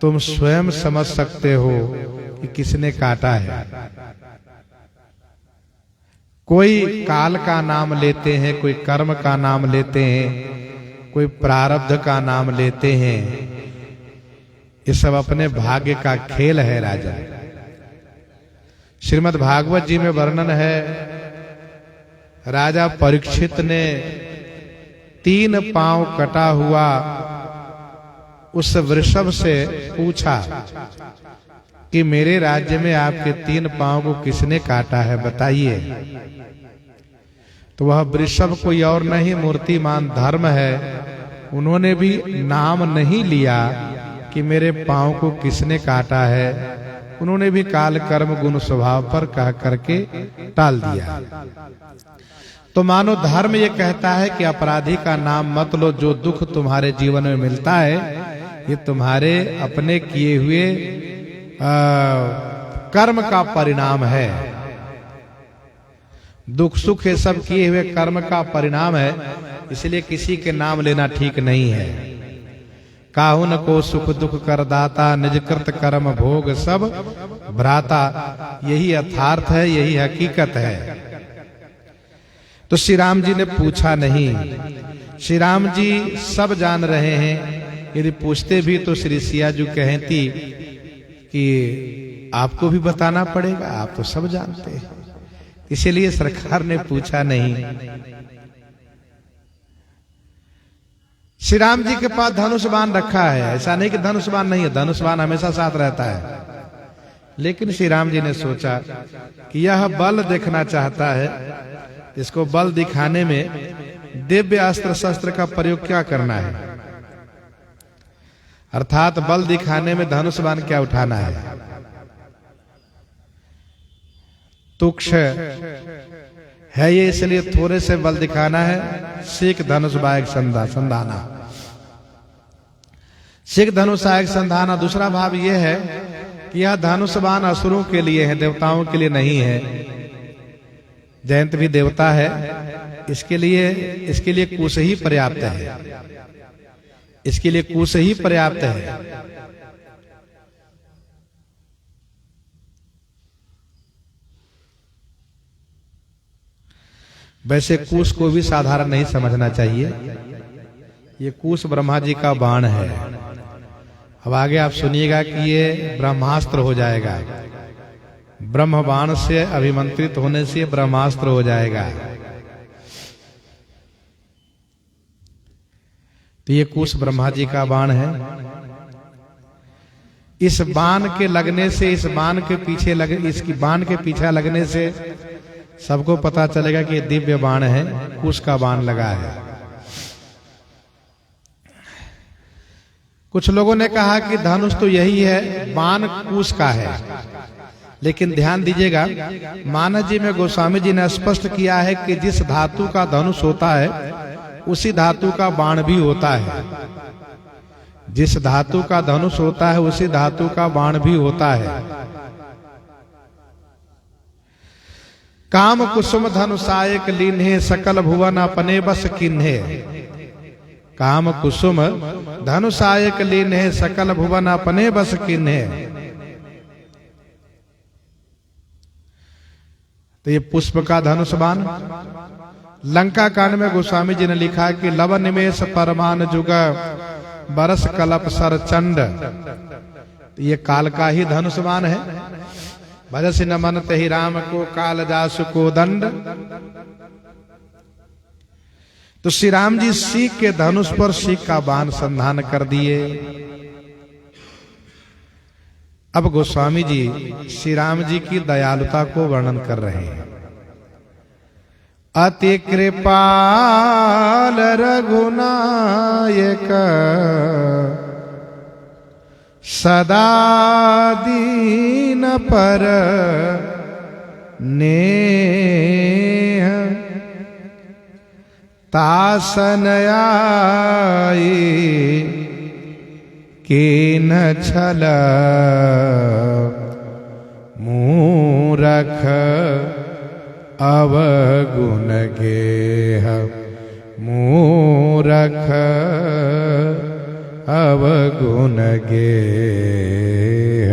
तुम स्वयं समझ सकते हो कि किसने काटा है। कोई काल का नाम लेते हैं, कोई कर्म का नाम लेते हैं, कोई प्रारब्ध का नाम लेते हैं। ये सब अपने भाग्य का खेल है राजा। श्रीमद् भागवत जी में वर्णन है, राजा परीक्षित ने 3 पांव कटा हुआ उस वृषभ से पूछा कि मेरे राज्य में आपके 3 पांव को किसने काटा है, बताइए। तो वह वृषभ कोई और नहीं, मूर्तिमान धर्म है। उन्होंने भी नाम नहीं लिया कि मेरे पांव को किसने काटा है, उन्होंने भी काल कर्म गुण स्वभाव पर कह करके टाल दिया। तो मानो धर्म ये कहता है कि अपराधी का नाम मत लो। जो दुख तुम्हारे जीवन में मिलता है ये तुम्हारे अपने किए हुए कर्म का परिणाम है। दुख सुख ये सब किए हुए कर्म का परिणाम है, इसलिए किसी के नाम लेना ठीक नहीं है। काहुन को सुख दुख कर दाता, निज कृत कर्म भोग सब भ्राता। यही यथार्थ है, यही हकीकत है। तो श्री राम जी ने पूछा नहीं। श्री राम जी सब जान रहे हैं। यदि पूछते भी तो श्री सिया जी कहती कि आपको भी बताना पड़ेगा, आप तो सब जानते हैं। इसीलिए सरकार ने पूछा नहीं। श्री राम जी के पास धनुष बाण रखा है, ऐसा नहीं कि धनुष बाण नहीं है, धनुष बाण हमेशा साथ रहता है। लेकिन श्री राम जी ने सोचा कि यह बल देखना चाहता है, इसको बल दिखाने में दिव्य अस्त्र शस्त्र का प्रयोग क्या करना है, अर्थात बल दिखाने में धनुष बाण क्या उठाना है। तुक्ष है ये, इसलिए थोड़े से बल दिखाना है। सीख धनुष बायक संधाना, सीख धनुष बायक संधाना। दूसरा भाव ये है कि यह धनुष बाण असुरों के लिए है, देवताओं के लिए नहीं है। जयंत भी देवता है, इसके लिए कुश ही पर्याप्त है, इसके लिए कुश ही पर्याप्त है। वैसे कुश को भी साधारण नहीं समझना चाहिए। ये कुश ब्रह्मा जी का बाण है। अब आगे आप सुनिएगा कि ये ब्रह्मास्त्र हो जाएगा। ब्रह्म बाण से अभिमंत्रित होने से ब्रह्मास्त्र हो जाएगा। तो ये कुश ब्रह्मा जी का बाण है। इस बाण के लगने से, इस बाण के पीछे लगे, इसकी बाण के पीछे लगने से सबको पता चलेगा कि ये दिव्य बाण है, कुश का बाण लगा है। कुछ लोगों ने कहा कि धनुष तो यही है, बाण कुश का है। लेकिन ध्यान दीजिएगा, मानस जी में गोस्वामी जी ने स्पष्ट किया है कि जिस धातु का धनुष होता है उसी धातु का बाण भी होता है। जिस धातु का धनुष होता है उसी धातु का बाण भी होता है। काम कुसुम धनुषायक लीन्हे, सकल भुवन अपने बस किन्हे। काम कुसुम धनुषायक लीन्हे, सकल भुवन अपने बस किन्हे। तो ये पुष्प का धनुष बाण। लंका कांड में गोस्वामी जी ने लिखा कि लव निमेष परमान जुग बरस कलप सर चंड। ये काल का ही धनुष बाण है। भजस न मन तहि राम को काल जासु को दंड। तो श्री राम जी सीख के धनुष पर सीख का बाण संधान कर दिए। अब गोस्वामी जी श्री राम जी की दयालुता को वर्णन कर रहे हैं। अति कृपाल रघुनायक सदा दीन पर नेह, तासन आई कीन छल मूरख अवगुण गेह। मूरख अवगुण गेह।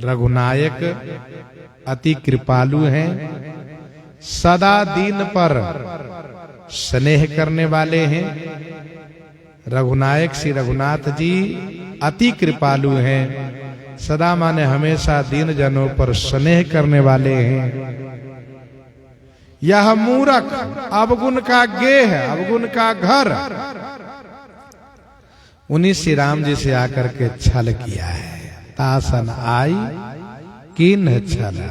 रघुनायक अति कृपालु हैं, सदा दीन पर स्नेह करने वाले हैं। रघुनायक श्री रघुनाथ जी अति कृपालु हैं, सदा माने हमेशा दीन जनों पर स्नेह करने वाले हैं। यह मूरख अवगुण का गेह, अवगुण का घर, उन्हीं श्री राम जी से आकर के छल किया है। तासन आई कीन छल।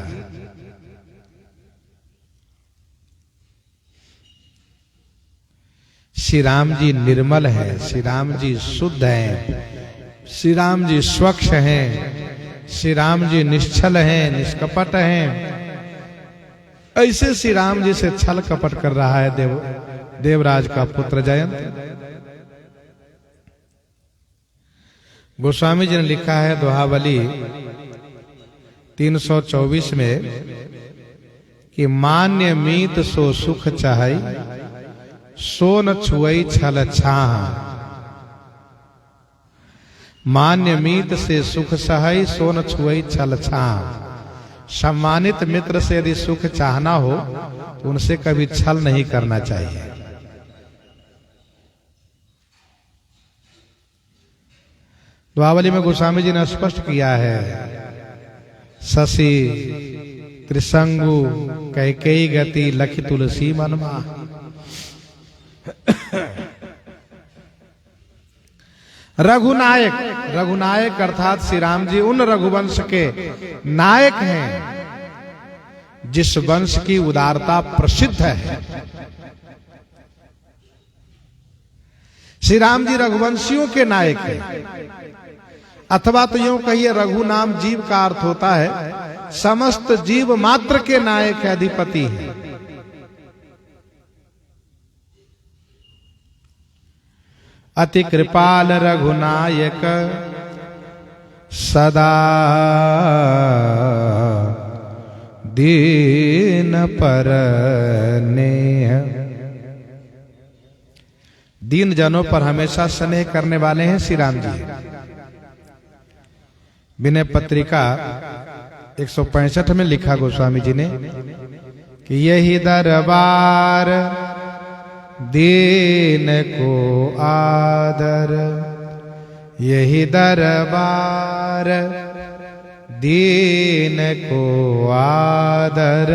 श्री राम जी निर्मल है, श्री राम जी शुद्ध हैं, श्री राम जी स्वच्छ हैं, श्री राम जी निश्चल हैं, निष्कपट हैं। ऐसे श्री राम जी से छल कपट कर रहा है देवराज का पुत्र जयंत। गोस्वामी जी ने लिखा है दोहावली 324 में कि मान्य मीत सो सुख चाहई, सो न छुई छल छाह। मान्य मीत से सुख सहई, सो न छुई छल छाह। सम्मानित मित्र से यदि सुख चाहना हो तो उनसे कभी छल नहीं करना चाहिए। द्वावली में गोस्वामी जी ने स्पष्ट किया है, शशि त्रिशंगु कैकेयी गति लखि तुलसी मनमा। रघुनायक, रघुनायक अर्थात श्री राम जी उन रघुवंश के नायक हैं जिस वंश की उदारता प्रसिद्ध है। श्री राम जी रघुवंशियों के नायक हैं, अथवा तो यूं कहिए रघु नाम जीव का अर्थ होता है समस्त जीव मात्र के नायक है, अधिपति है। अति कृपाल रघुनायक सदा दीन पर नेह। दीन जनों पर हमेशा स्नेह करने वाले हैं श्री राम जी। विनय पत्रिका 165 में लिखा गोस्वामी जी ने कि यही दरबार दीन को आदर, यही दरबार दीन को आदर,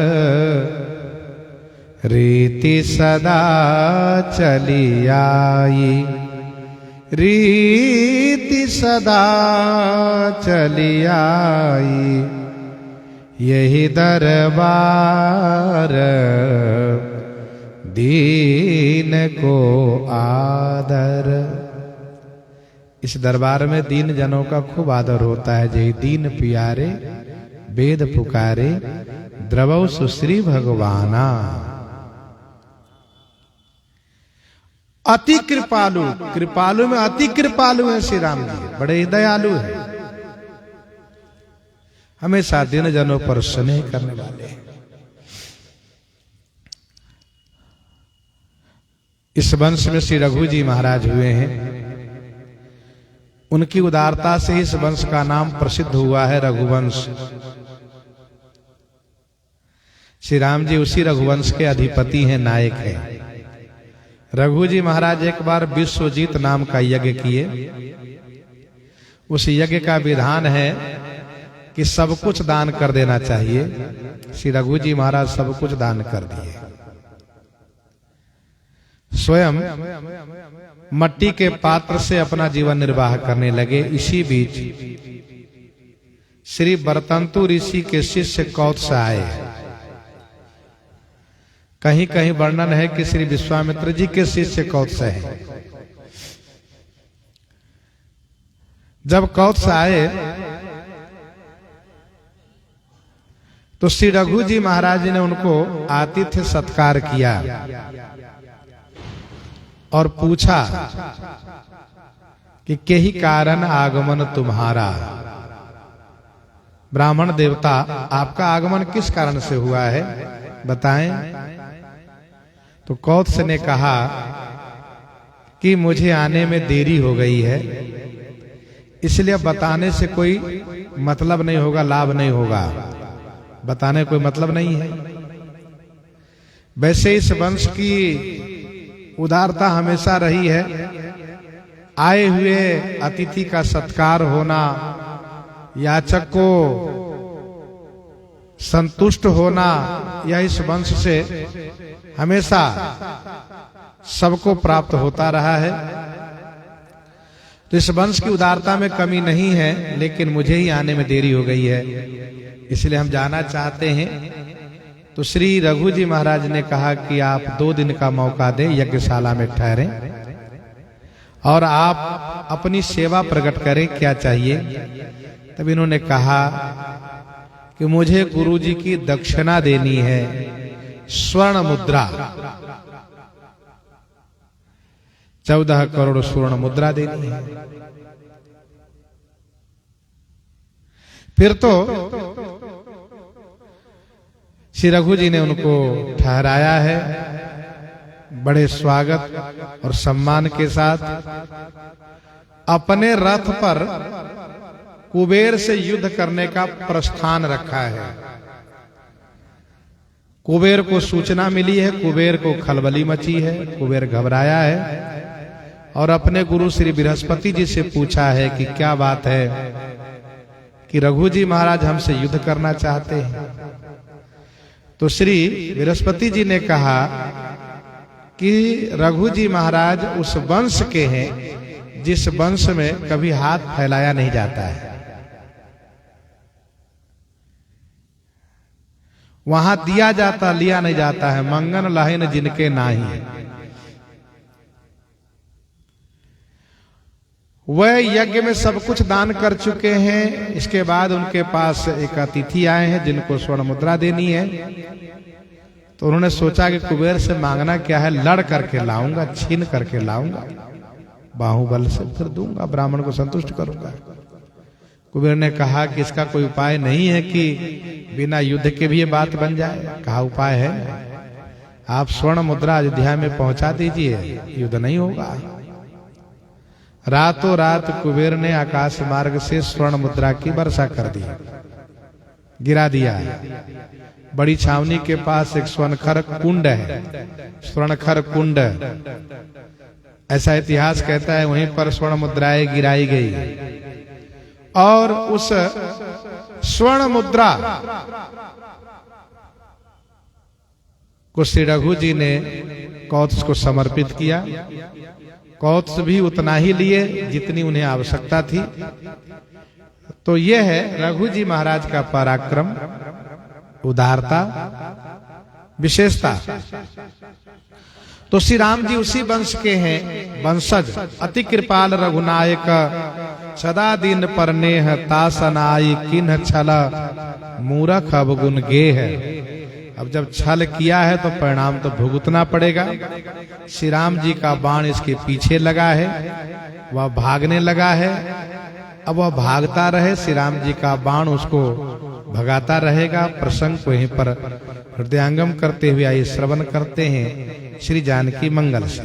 रीति सदा चली आई, रीति सदा चली आई, यही दरबार दीन को आदर। इस दरबार में दीन जनों का खूब आदर होता है। जय दीन प्यारे वेद पुकारे, द्रवौ सुश्री भगवाना। अति कृपालु, कृपालु में अति कृपालु है श्री राम जी, बड़े दयालु है, हमेशा दीन जनों पर स्नेह करने वाले हैं। इस वंश में श्री रघु जी महाराज हुए हैं। उनकी उदारता से इस वंश का नाम प्रसिद्ध हुआ है रघुवंश। श्री राम जी उसी रघुवंश के अधिपति हैं, नायक हैं। रघु जी महाराज एक बार विश्वजीत नाम का यज्ञ किए। उस यज्ञ का विधान है कि सब कुछ दान कर देना चाहिए। श्री रघु जी महाराज सब कुछ दान कर दिए। स्वयं मट्टी के पात्र से अपना जीवन निर्वाह करने लगे। इसी बीच श्री बरतंतु ऋषि के शिष्य कौत्स आए। कहीं कहीं वर्णन है कि श्री विश्वामित्र जी के शिष्य कौत्स हैं। जब कौत्स आए तो श्री रघु जी महाराज ने उनको आतिथ्य सत्कार किया और पूछा कि केहि कारण आगमन तुम्हारा। ब्राह्मण देवता, आपका आगमन किस कारण से हुआ है, बताएं। तो कौत्स ने कहा कि मुझे आने में देरी हो गई है, इसलिए बताने से कोई मतलब नहीं होगा, लाभ नहीं होगा, बताने कोई मतलब नहीं है। वैसे इस वंश की उदारता हमेशा रही है। आए हुए अतिथि का सत्कार होना, याचक को संतुष्ट होना, यह इस वंश से हमेशा सबको प्राप्त होता रहा है। तो इस वंश की उदारता में कमी नहीं है, लेकिन मुझे ही आने में देरी हो गई है, इसलिए हम जाना चाहते हैं। तो श्री रघु जी महाराज ने कहा कि आप 2 दिन का मौका दें, यज्ञशाला में ठहरें और आप अपनी सेवा प्रकट करें, क्या चाहिए। तब इन्होंने कहा कि मुझे गुरु जी की दक्षिणा देनी है, स्वर्ण मुद्रा, 14 करोड़ स्वर्ण मुद्रा देनी है। फिर तो श्री रघु जी ने उनको ठहराया है बड़े स्वागत और सम्मान के साथ। अपने रथ पर कुबेर से युद्ध करने का प्रस्थान रखा है। कुबेर को सूचना मिली है, कुबेर को खलबली मची है, कुबेर घबराया है और अपने गुरु श्री बृहस्पति जी से पूछा है कि क्या बात है कि रघु जी महाराज हमसे युद्ध करना चाहते हैं। तो श्री बृहस्पति जी ने कहा कि रघु जी महाराज उस वंश के हैं जिस वंश में कभी हाथ फैलाया नहीं जाता है। वहां दिया जाता लिया नहीं जाता है, मंगन लाहिन जिनके नाही। वह यज्ञ में सब कुछ दान कर चुके हैं। इसके बाद उनके पास एक अतिथि आए हैं जिनको स्वर्ण मुद्रा देनी है। तो उन्होंने सोचा कि कुबेर से मांगना क्या है, लड़ करके लाऊंगा, छीन करके लाऊंगा। बाहुबल से फिर दूंगा, ब्राह्मण को संतुष्ट करूंगा। कुबेर ने कहा कि इसका कोई उपाय नहीं है कि बिना युद्ध के भी ये बात बन जाए। कहा उपाय है, आप स्वर्ण मुद्रा अयोध्या में पहुंचा दीजिए, युद्ध नहीं होगा। रातों रात कुबेर ने आकाश मार्ग से स्वर्ण मुद्रा की वर्षा कर दी, गिरा दिया। बड़ी छावनी के पास एक स्वर्णखर कुंड है, स्वर्णखर कुंड, ऐसा इतिहास कहता है। वहीं पर स्वर्ण मुद्राएं गिराई गई और उस स्वर्ण मुद्रा को श्री रघु जी ने कौत्स को समर्पित किया। कौत्स भी उतना ही लिए जितनी उन्हें आवश्यकता थी। तो यह है रघु जी महाराज का पराक्रम, उदारता, विशेषता। तो श्री राम जी उसी वंश के हैं, वंशज। अति कृपाल रघुनायक सदा दिन पर नेह तासनाई किन्ह छल मूरख अवगुण गेह। अब जब छल किया है तो परिणाम तो भुगतना पड़ेगा। श्री राम जी का बाण इसके पीछे लगा है, वह भागने लगा है। अब वह भागता रहे, श्री राम जी का बाण उसको भगाता रहेगा। प्रसंग को यहीं पर हृदयांगम करते हुए आइए श्रवण करते हैं श्री जानकी मंगल से।